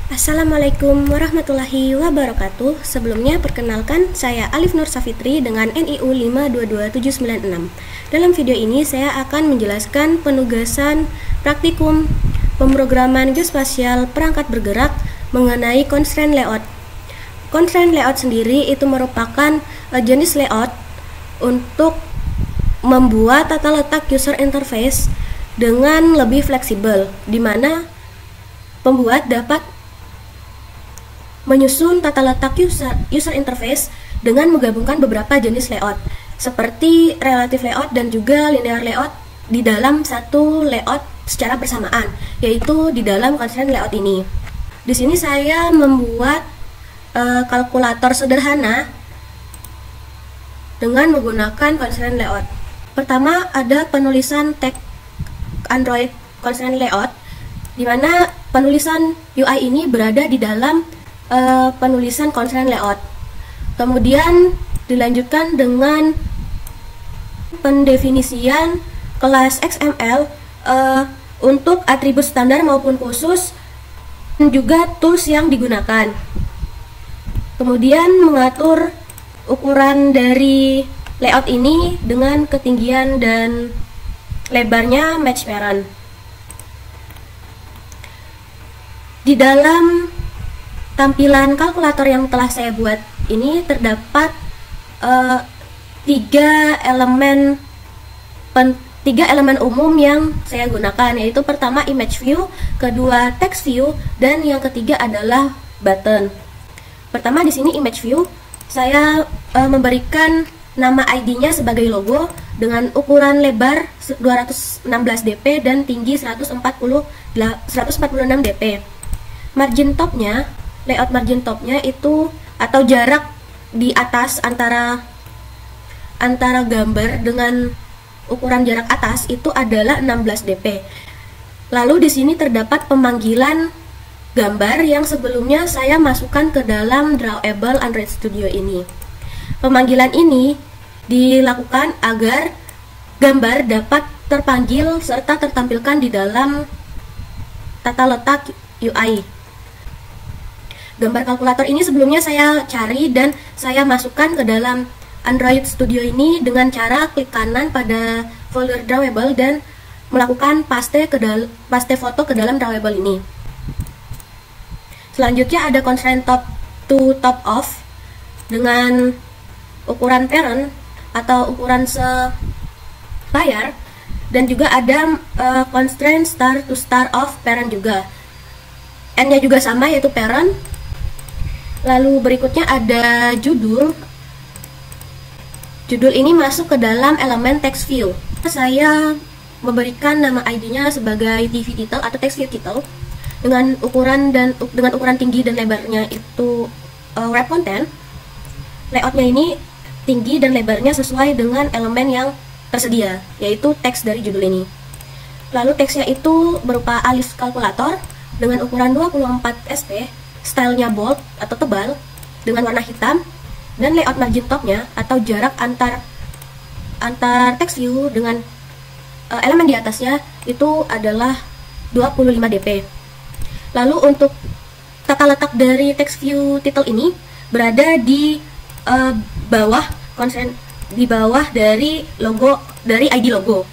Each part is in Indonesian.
Assalamualaikum warahmatullahi wabarakatuh. Sebelumnya perkenalkan, saya Alif Nur Safitri dengan NIU 522796. Dalam video ini saya akan menjelaskan penugasan praktikum pemrograman geospasial perangkat bergerak mengenai constraint layout. Constraint layout sendiri itu merupakan jenis layout untuk membuat tata letak user interface dengan lebih fleksibel, di mana pembuat dapat menyusun tata letak user interface dengan menggabungkan beberapa jenis layout seperti relative layout dan juga linear layout di dalam satu layout secara bersamaan, yaitu di dalam constraint layout ini. Di sini saya membuat kalkulator sederhana dengan menggunakan constraint layout. Pertama ada penulisan teks Android constraint layout, di mana penulisan UI ini berada di dalam penulisan constraint layout. Kemudian dilanjutkan dengan pendefinisian kelas XML untuk atribut standar maupun khusus dan juga tools yang digunakan. Kemudian mengatur ukuran dari layout ini dengan ketinggian dan lebarnya match parent. Di dalam tampilan kalkulator yang telah saya buat ini terdapat tiga elemen umum yang saya gunakan, yaitu pertama image view, kedua text view, dan yang ketiga adalah button. Pertama di sini image view, saya memberikan nama ID-nya sebagai logo dengan ukuran lebar 216 dp dan tinggi 146 dp. Margin topnya, layout margin topnya itu atau jarak di atas antara gambar dengan ukuran jarak atas itu adalah 16 dp. Lalu di sini terdapat pemanggilan gambar yang sebelumnya saya masukkan ke dalam Drawable Android Studio ini. Pemanggilan ini dilakukan agar gambar dapat terpanggil serta tertampilkan di dalam tata letak UI. Gambar kalkulator ini sebelumnya saya cari dan saya masukkan ke dalam Android Studio ini dengan cara klik kanan pada folder Drawable dan melakukan paste foto ke dalam Drawable ini. Selanjutnya ada constraint top to top off dengan ukuran parent atau ukuran selayar, dan juga ada constraint start to start off parent juga. N-nya juga sama, yaitu parent. Lalu berikutnya ada judul. Judul ini masuk ke dalam elemen text view. Saya memberikan nama ID-nya sebagai TV title atau text view title dengan ukuran tinggi dan lebarnya itu wrap content. Layoutnya ini tinggi dan lebarnya sesuai dengan elemen yang tersedia, yaitu teks dari judul ini. Lalu teksnya itu berupa alif kalkulator dengan ukuran 24 sp, stylenya bold atau tebal dengan warna hitam, dan layout margin topnya atau jarak antar text view dengan elemen di atasnya itu adalah 25 dp. Lalu untuk tata letak dari text view title ini berada di bawah dari logo, dari ID logo.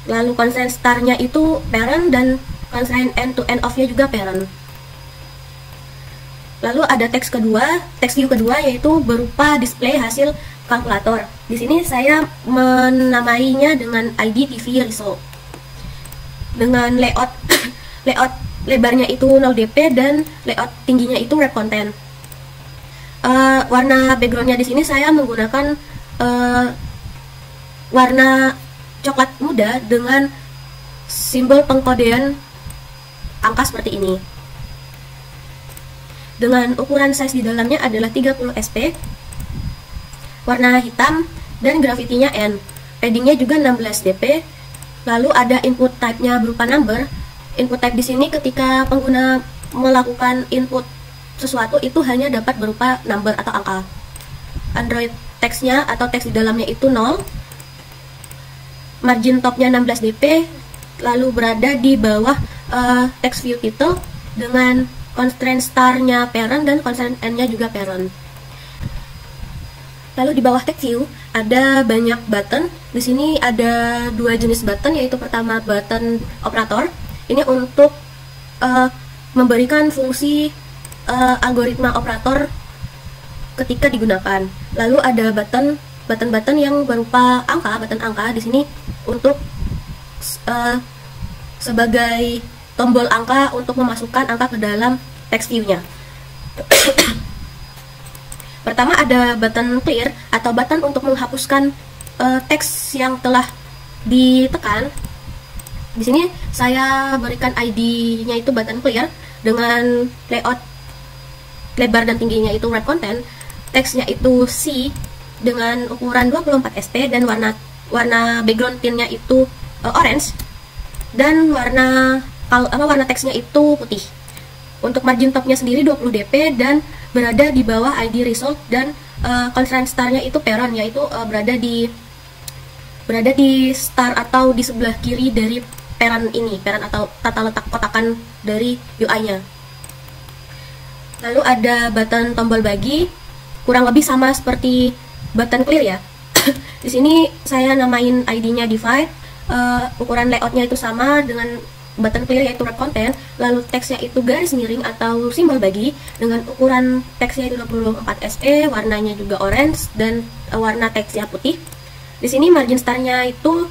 Lalu constraint startnya itu parent dan constraint end to end of-nya juga parent. Lalu ada text view kedua, yaitu berupa display hasil kalkulator. Di sini saya menamainya dengan ID TV result. Dengan layout lebarnya itu 0 dp dan layout tingginya itu wrap content. Warna backgroundnya di sini saya menggunakan warna coklat muda dengan simbol pengkodean angka seperti ini. Dengan ukuran size di dalamnya adalah 30 sp, warna hitam, dan gravity-nya N. Paddingnya juga 16 dp. Lalu ada input type-nya berupa number. Input type di sini ketika pengguna melakukan input sesuatu itu hanya dapat berupa number atau angka. Android teksnya atau teks di dalamnya itu 0. Margin topnya 16 dp, lalu berada di bawah text view title dengan constraint star-nya parent dan constraint n-nya juga parent. Lalu di bawah text view ada banyak button. Di sini ada dua jenis button, yaitu pertama button operator. Ini untuk memberikan fungsi algoritma operator ketika digunakan. Lalu ada button yang berupa angka, button angka di sini untuk sebagai tombol angka untuk memasukkan angka ke dalam text view-nya. Pertama ada button clear atau button untuk menghapuskan teks yang telah ditekan. Di sini saya berikan ID-nya itu button clear dengan layout lebar dan tingginya itu wrap content, teksnya itu C dengan ukuran 24 st dan warna background tint-nya itu orange dan warna teksnya itu putih. Untuk margin top-nya sendiri 20 dp dan berada di bawah ID result dan constraint star-nya itu parent, yaitu berada di star atau di sebelah kiri dari parent atau tata letak kotakan dari UI-nya. Lalu ada button tombol bagi, kurang lebih sama seperti button clear ya. Di sini saya namain ID-nya divide, ukuran layout-nya itu sama dengan button clear yaitu wrap content, lalu teksnya itu garis miring atau simbol bagi dengan ukuran teksnya itu 24 st, warnanya juga orange dan warna teksnya putih. Di sini margin star-nya itu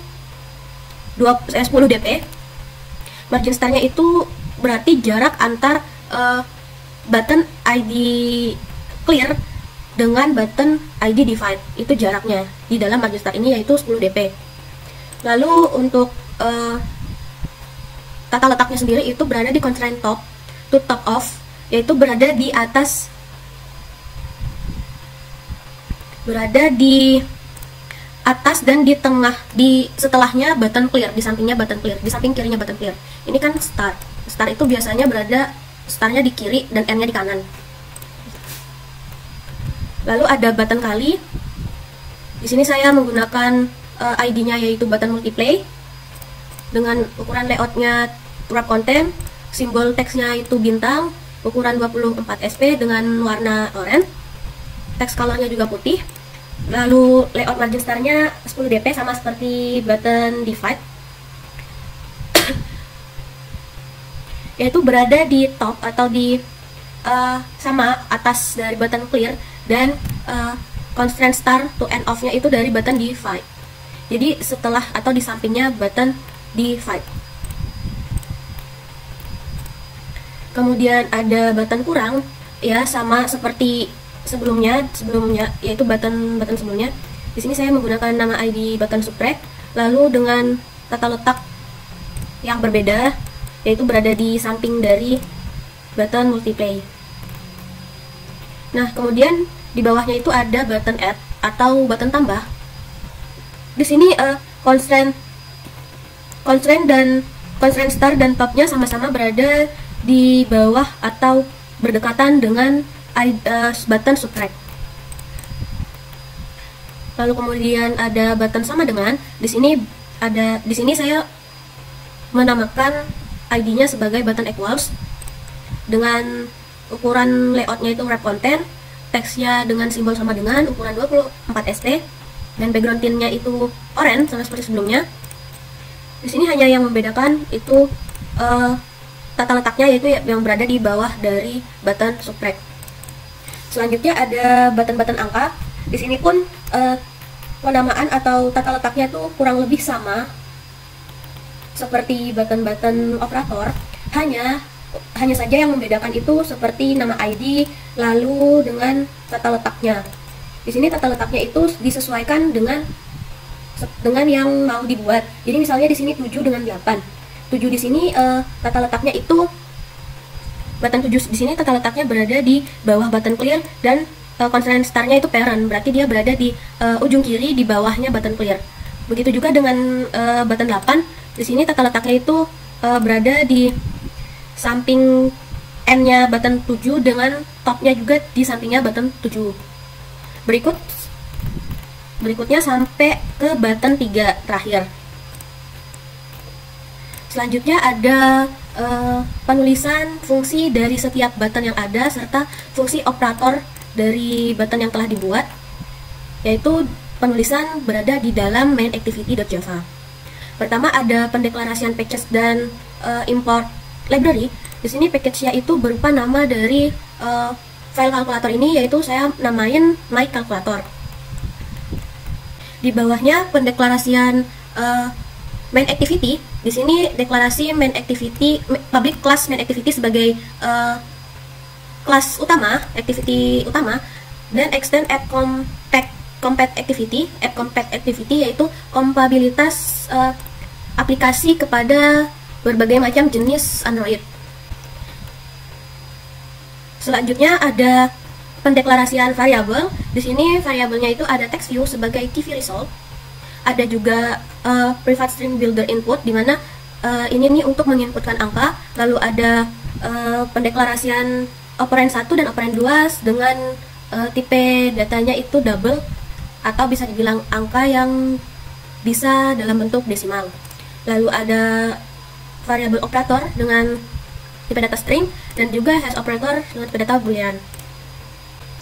10 dp. Margin star-nya itu berarti jarak antar button ID clear dengan button ID divide, itu jaraknya di dalam margin star ini yaitu 10 dp. Lalu untuk tata letaknya sendiri itu berada di constraint top to top of, yaitu berada di atas, dan di tengah, di setelahnya button clear, di sampingnya button clear, di samping kirinya button clear. Ini kan star itu biasanya berada starnya di kiri dan n-nya di kanan. Lalu ada button kali. Di sini saya menggunakan ID-nya yaitu button multiply dengan ukuran layoutnya wrap content, simbol teksnya itu bintang, ukuran 24 sp dengan warna oranye, teks colornya juga putih. Lalu layout margin star-nya 10 dp sama seperti button divide, yaitu berada di top atau di sama atas dari button clear dan constraint star to end off-nya itu dari button divide. Jadi setelah atau di sampingnya button divide. Kemudian ada button kurang, ya sama seperti sebelumnya yaitu button sebelumnya. Di sini saya menggunakan nama ID button subtract, lalu dengan tata letak yang berbeda, yaitu berada di samping dari button multiply. Nah, kemudian di bawahnya itu ada button add atau button tambah. Di sini constraint star dan topnya sama-sama berada di bawah atau berdekatan dengan button subtract. Lalu kemudian ada button sama dengan. Di sini saya menamakan ID-nya sebagai button equals dengan ukuran layoutnya itu wrap content, teksnya dengan simbol sama dengan, ukuran 24 st dan background tint-nya itu orange sama seperti sebelumnya. Di sini hanya yang membedakan itu tata letaknya, yaitu yang berada di bawah dari button subtract. Selanjutnya ada button angka. Di sini pun penamaan atau tata letaknya itu kurang lebih sama seperti button operator. Hanya saja yang membedakan itu seperti nama ID lalu dengan tata letaknya. Di sini tata letaknya itu disesuaikan dengan yang mau dibuat. Jadi misalnya di sini 7 dengan 8. 7 di sini tata letaknya itu button 7 di sini tata letaknya berada di bawah button clear dan constraint star-nya itu parent, berarti dia berada di ujung kiri di bawahnya button clear. Begitu juga dengan button 8. Di sini tata letaknya itu berada di samping N-nya button 7 dengan top-nya juga di sampingnya button 7. Berikutnya sampai ke button 3 terakhir. Selanjutnya ada penulisan fungsi dari setiap button yang ada serta fungsi operator dari button yang telah dibuat, yaitu penulisan berada di dalam main activity.java. Pertama ada pendeklarasian package dan import library. Di sini package-nya itu berupa nama dari file kalkulator ini, yaitu saya namain my calculator. Di bawahnya pendeklarasian main activity. Di sini deklarasi main activity, public class main activity sebagai kelas utama, activity utama, dan extend app compat activity, yaitu kompatibilitas aplikasi kepada berbagai macam jenis Android. Selanjutnya ada pendeklarasian variabel. Di sini variabelnya itu ada text view sebagai TV result. Ada juga private string builder input, di mana ini nih untuk menginputkan angka. Lalu ada pendeklarasian operand 1 dan operand 2 dengan tipe datanya itu double, atau bisa dibilang angka yang bisa dalam bentuk desimal. Lalu ada variabel operator dengan tipe data string, dan juga hash operator dengan tipe data boolean.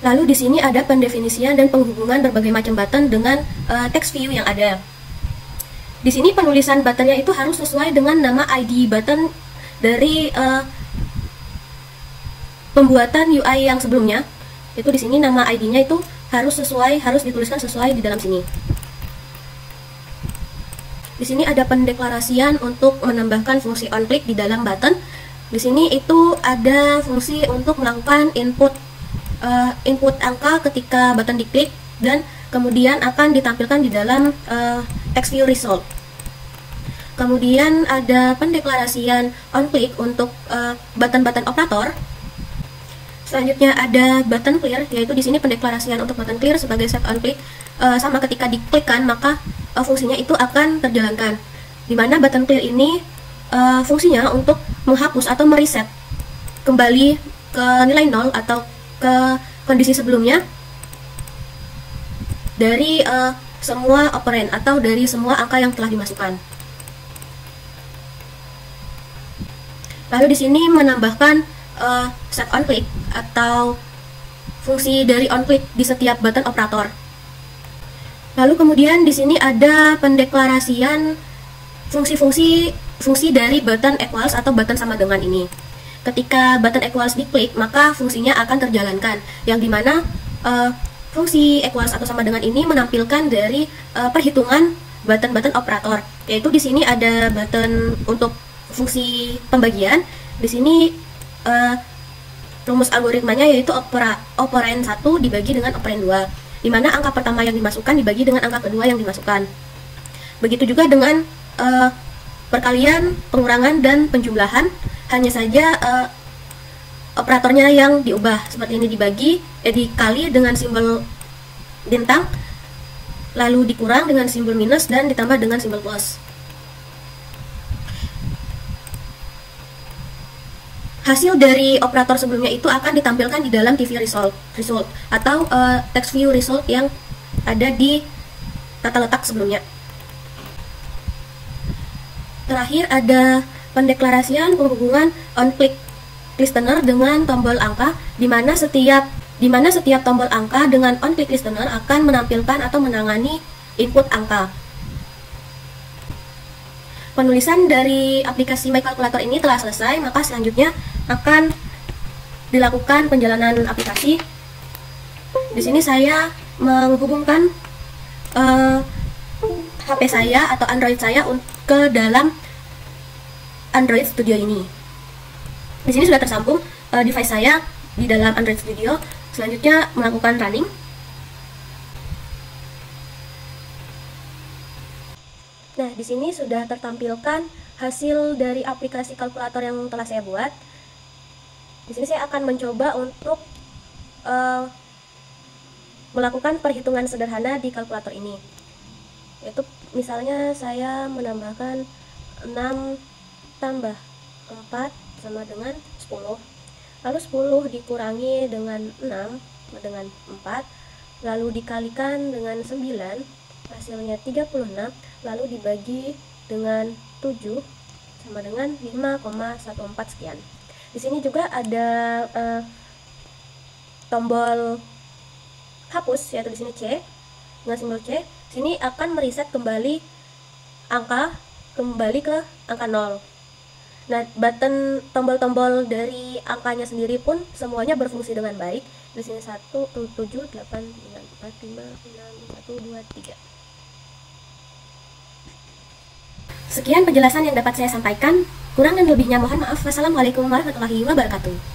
Lalu di sini ada pendefinisian dan penghubungan berbagai macam button dengan text view yang ada. Di sini penulisan buttonnya itu harus sesuai dengan nama ID button dari pembuatan UI yang sebelumnya. Itu di sini nama ID-nya itu harus dituliskan sesuai di dalam sini. Di sini ada pendeklarasian untuk menambahkan fungsi onClick di dalam button. Di sini itu ada fungsi untuk melakukan input angka ketika button diklik, dan kemudian akan ditampilkan di dalam text view result. Kemudian ada pendeklarasian onClick untuk button-button operator. Selanjutnya ada button clear, yaitu di sini pendeklarasian untuk button clear sebagai set onClick, sama ketika diklikkan maka fungsinya itu akan terjalankan. Dimana button clear ini fungsinya untuk menghapus atau mereset kembali ke nilai 0 atau ke kondisi sebelumnya dari semua operand atau dari semua angka yang telah dimasukkan. Lalu di sini menambahkan set onClick atau fungsi dari onClick di setiap button operator. Lalu kemudian di sini ada pendeklarasian fungsi dari button equals atau button sama dengan ini. Ketika button equals diklik, maka fungsinya akan terjalankan, yang dimana fungsi equals atau sama dengan ini menampilkan dari perhitungan button-button operator. Yaitu di sini ada button untuk fungsi pembagian. Di sini rumus algoritmanya yaitu operand 1 dibagi dengan operand 2, di mana angka pertama yang dimasukkan dibagi dengan angka kedua yang dimasukkan. Begitu juga dengan perkalian, pengurangan, dan penjumlahan. Hanya saja operatornya yang diubah, seperti ini dikali dengan simbol bintang, lalu dikurang dengan simbol minus, dan ditambah dengan simbol plus. Hasil dari operator sebelumnya itu akan ditampilkan di dalam TV result atau text view result yang ada di tata letak sebelumnya. Terakhir ada pendeklarasian penghubungan onClick listener dengan tombol angka, di mana setiap tombol angka dengan onClick listener akan menampilkan atau menangani input angka. Penulisan dari aplikasi My Calculator ini telah selesai, maka selanjutnya akan dilakukan penjalanan aplikasi. Di sini saya menghubungkan HP saya atau Android saya ke dalam Android Studio ini. Di sini sudah tersambung device saya di dalam Android Studio. Selanjutnya melakukan running. Nah, di sini sudah tertampilkan hasil dari aplikasi kalkulator yang telah saya buat. Di sini saya akan mencoba untuk melakukan perhitungan sederhana di kalkulator ini. Yaitu misalnya saya menambahkan 6 tambah 4 sama dengan 10. Lalu 10 dikurangi dengan 6 sama dengan 4. Lalu dikalikan dengan 9, hasilnya 36. Lalu dibagi dengan 7 sama dengan 5,14 sekian. Di sini juga ada tombol hapus, yaitu di sini C dengan simbol C. Sini akan mereset kembali angka kembali ke angka 0. Nah, button tombol-tombol dari angkanya sendiri pun semuanya berfungsi dengan baik. Di sini 1, 7, 8, 9, 4, 5, 6, 1, 2, 3. Sekian penjelasan yang dapat saya sampaikan. Kurang dan lebihnya mohon maaf. Wassalamualaikum warahmatullahi wabarakatuh.